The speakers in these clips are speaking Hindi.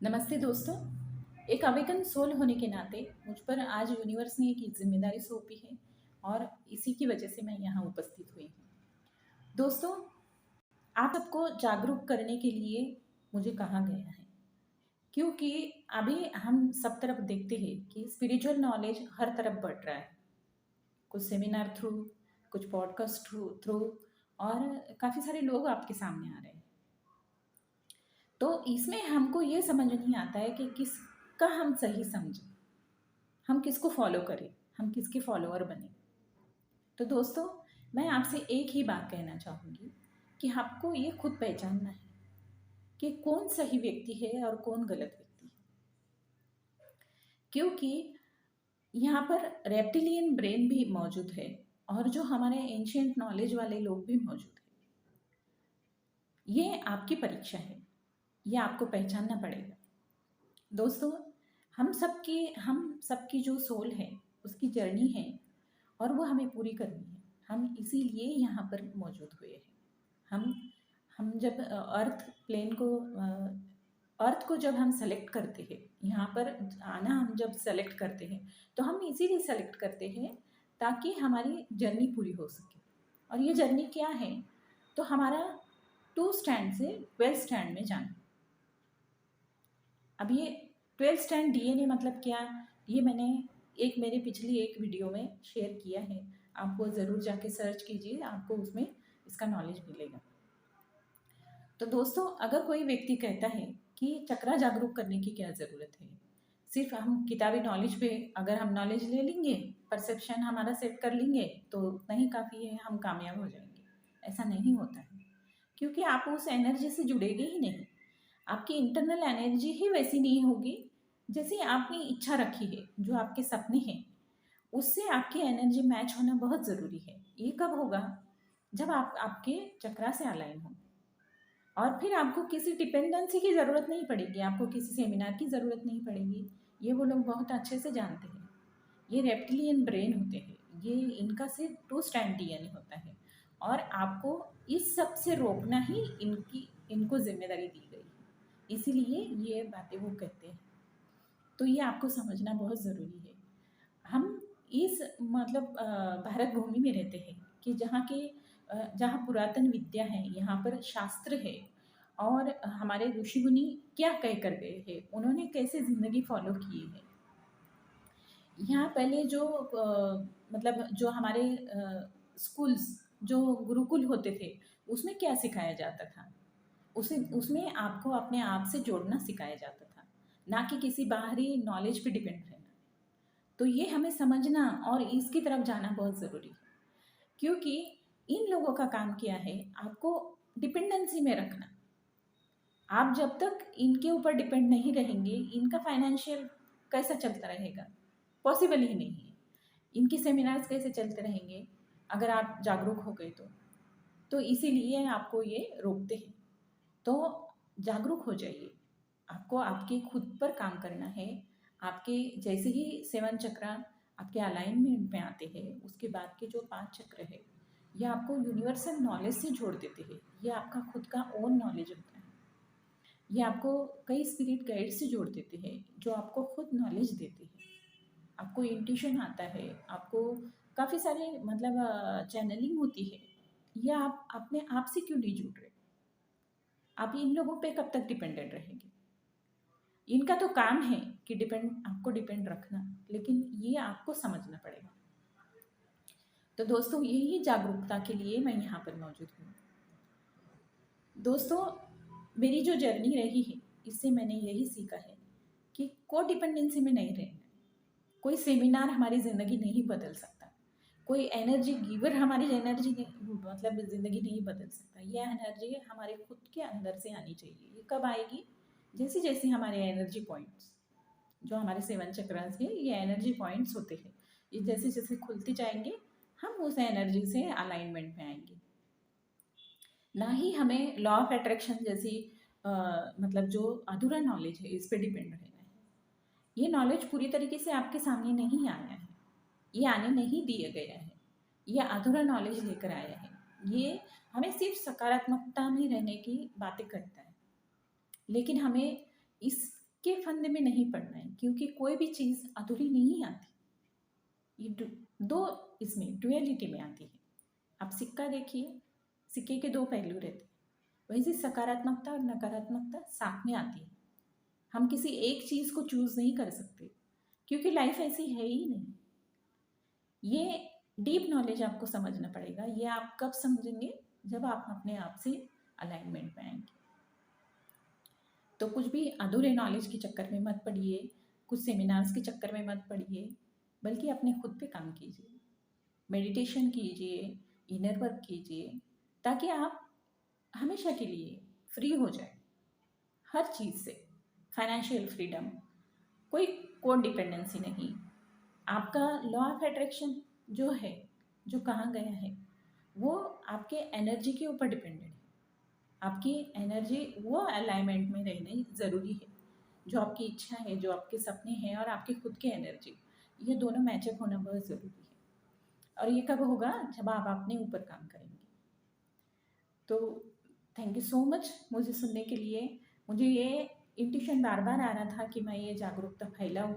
नमस्ते दोस्तों। एक अवेकन सोल होने के नाते मुझ पर आज यूनिवर्स ने एक जिम्मेदारी सौंपी है और इसी की वजह से मैं यहाँ उपस्थित हुई हूँ। दोस्तों, आप सबको जागरूक करने के लिए मुझे कहा गया है क्योंकि अभी हम सब तरफ देखते हैं कि स्पिरिचुअल नॉलेज हर तरफ बढ़ रहा है। कुछ सेमिनार थ्रू, कुछ पॉडकास्ट थ्रू थ्रू और काफ़ी सारे लोग आपके सामने आ रहे हैं। तो इसमें हमको ये समझ नहीं आता है कि किसका हम सही समझें, हम किसको फॉलो करें, हम किसके फॉलोअर बने। तो दोस्तों, मैं आपसे एक ही बात कहना चाहूँगी कि आपको ये खुद पहचानना है कि कौन सही व्यक्ति है और कौन गलत व्यक्ति है। क्योंकि यहाँ पर रेप्टिलियन ब्रेन भी मौजूद है और जो हमारे एंशियंट नॉलेज वाले लोग भी मौजूद हैं। ये आपकी परीक्षा है, ये आपको पहचानना पड़ेगा। दोस्तों, हम सबकी जो सोल है उसकी जर्नी है और वो हमें पूरी करनी है। हम इसीलिए यहाँ पर मौजूद हुए हैं। हम हम जब अर्थ को जब हम सेलेक्ट करते हैं, यहाँ पर आना हम जब सेलेक्ट करते हैं तो हम इसीलिए सेलेक्ट करते हैं ताकि हमारी जर्नी पूरी हो सके। और ये जर्नी क्या है? तो हमारा 2 स्टैंड से 12 स्टैंड में जाना। अब ये 12 स्टैंड डीएनए मतलब क्या, ये मैंने मेरे पिछली एक वीडियो में शेयर किया है। आप वो ज़रूर जाके सर्च कीजिए, आपको उसमें इसका नॉलेज मिलेगा। तो दोस्तों, अगर कोई व्यक्ति कहता है कि चक्रा जागरूक करने की क्या ज़रूरत है, सिर्फ हम किताबी नॉलेज पे अगर हम नॉलेज ले लेंगे, परसेप्शन हमारा सेट कर लेंगे तो उतना ही काफ़ी है, हम कामयाब हो जाएंगे। ऐसा नहीं होता है, क्योंकि आप उस एनर्जी से जुड़ेंगे ही नहीं। आपकी इंटरनल एनर्जी ही वैसी नहीं होगी जैसी आपने इच्छा रखी है। जो आपके सपने हैं उससे आपकी एनर्जी मैच होना बहुत ज़रूरी है। ये कब होगा? जब आप आपके चक्रा से अलाइन हो। और फिर आपको किसी डिपेंडेंसी की ज़रूरत नहीं पड़ेगी, आपको किसी सेमिनार की ज़रूरत नहीं पड़ेगी। ये वो लोग बहुत अच्छे से जानते हैं। ये रेप्टिलियन ब्रेन होते हैं, ये इनका सिर्फ 2 स्टैंड डीएनए होता है और आपको इस सब से रोकना ही इनको जिम्मेदारी दी गई है। इसीलिए ये बातें वो कहते हैं। तो ये आपको समझना बहुत ज़रूरी है। हम इस भारत भूमि में रहते हैं कि जहाँ पुरातन विद्या है, यहाँ पर शास्त्र है और हमारे ऋषि मुनि क्या कह कर गए हैं, उन्होंने कैसे ज़िंदगी फॉलो की है। यहाँ पहले जो हमारे स्कूल्स, जो गुरुकुल होते थे, उसमें क्या सिखाया जाता था? उसे उसमें आपको अपने आप से जोड़ना सिखाया जाता था, ना कि किसी बाहरी नॉलेज पे डिपेंड रहना। तो ये हमें समझना और इसकी तरफ जाना बहुत ज़रूरी है, क्योंकि इन लोगों का काम क्या है? आपको डिपेंडेंसी में रखना। आप जब तक इनके ऊपर डिपेंड नहीं रहेंगे, इनका फाइनेंशियल कैसा चलता रहेगा? पॉसिबल ही नहीं है। इनके सेमिनार्स कैसे चलते रहेंगे अगर आप जागरूक हो गए तो? तो इसीलिए आपको ये रोकते हैं। तो जागरूक हो जाइए। आपको आपके खुद पर काम करना है। आपके जैसे ही 7 चक्रा आपके अलाइनमेंट में आते हैं, उसके बाद के जो 5 चक्र है, ये आपको यूनिवर्सल नॉलेज से जोड़ देते हैं। ये आपका खुद का ओन नॉलेज होता है। ये आपको कई स्पिरिट गाइड से जोड़ देते हैं, जो आपको खुद नॉलेज देते हैं। आपको इंट्यूशन आता है, आपको काफ़ी सारे चैनलिंग होती है। ये आप अपने आप से क्यों नहीं जुड़ रहे? आप इन लोगों पे कब तक डिपेंडेंट रहेंगे? इनका तो काम है कि आपको डिपेंड रखना, लेकिन ये आपको समझना पड़ेगा। तो दोस्तों, यही जागरूकता के लिए मैं यहाँ पर मौजूद हूँ। दोस्तों, मेरी जो जर्नी रही है, इससे मैंने यही सीखा है कि को डिपेंडेंसी में नहीं रहना। कोई सेमिनार हमारी ज़िंदगी नहीं बदल सकता, कोई एनर्जी गिवर हमारी एनर्जी ज़िंदगी नहीं बदल सकता। ये एनर्जी हमारे खुद के अंदर से आनी चाहिए। ये कब आएगी? जैसे जैसे हमारे एनर्जी पॉइंट्स, जो हमारे 7 चक्रास हैं, ये एनर्जी पॉइंट्स होते हैं। ये जैसे जैसे खुलते जाएंगे, हम उस एनर्जी से अलाइनमेंट में आएंगे। ना ही हमें लॉ ऑफ अट्रैक्शन जैसी जो अधूरा नॉलेज है, इस पे डिपेंड रहना है। ये नॉलेज पूरी तरीके से आपके सामने नहीं आया है, ये आने नहीं दिया गया है, ये अधूरा नॉलेज लेकर आया है। ये हमें सिर्फ सकारात्मकता में रहने की बातें करता है, लेकिन हमें इस के फंदे में नहीं पड़ना है, क्योंकि कोई भी चीज़ अधूरी नहीं आती। ये दो इसमें डुअलिटी में आती है। आप सिक्का देखिए, सिक्के के दो पहलू रहते हैं, वैसे सकारात्मकता और नकारात्मकता साथ में आती है। हम किसी एक चीज़ को चूज़ नहीं कर सकते, क्योंकि लाइफ ऐसी है ही नहीं। ये डीप नॉलेज आपको समझना पड़ेगा। ये आप कब समझेंगे? जब आप अपने आप से अलाइनमेंट में आएंगे। तो कुछ भी अधूरे नॉलेज के चक्कर में मत पड़िए, कुछ सेमिनार्स के चक्कर में मत पड़िए, बल्कि अपने खुद पे काम कीजिए, मेडिटेशन कीजिए, इनर वर्क कीजिए, ताकि आप हमेशा के लिए फ्री हो जाए हर चीज़ से। फाइनेंशियल फ्रीडम, कोई कोड डिपेंडेंसी नहीं। आपका लॉ ऑफ अट्रैक्शन जो है, जो कहा गया है, वो आपके एनर्जी के ऊपर डिपेंडेंट है। आपकी एनर्जी वो अलाइनमेंट में रहनी ज़रूरी है। जो आपकी इच्छा है, जो आपके सपने हैं और आपकी खुद की एनर्जी, ये दोनों मैचअप होना बहुत ज़रूरी है। और ये कब होगा? जब आप अपने ऊपर काम करेंगे। तो थैंक यू सो मच मुझे सुनने के लिए। मुझे ये इंट्यूशन बार बार आ रहा था कि मैं ये जागरूकता फैलाऊं,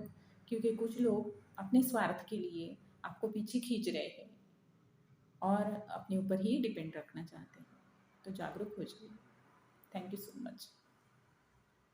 क्योंकि कुछ लोग अपने स्वार्थ के लिए आपको पीछे खींच रहे हैं और अपने ऊपर ही डिपेंड रखना चाहते हैं। तो जागरूक हो जाइए। Thank you so much.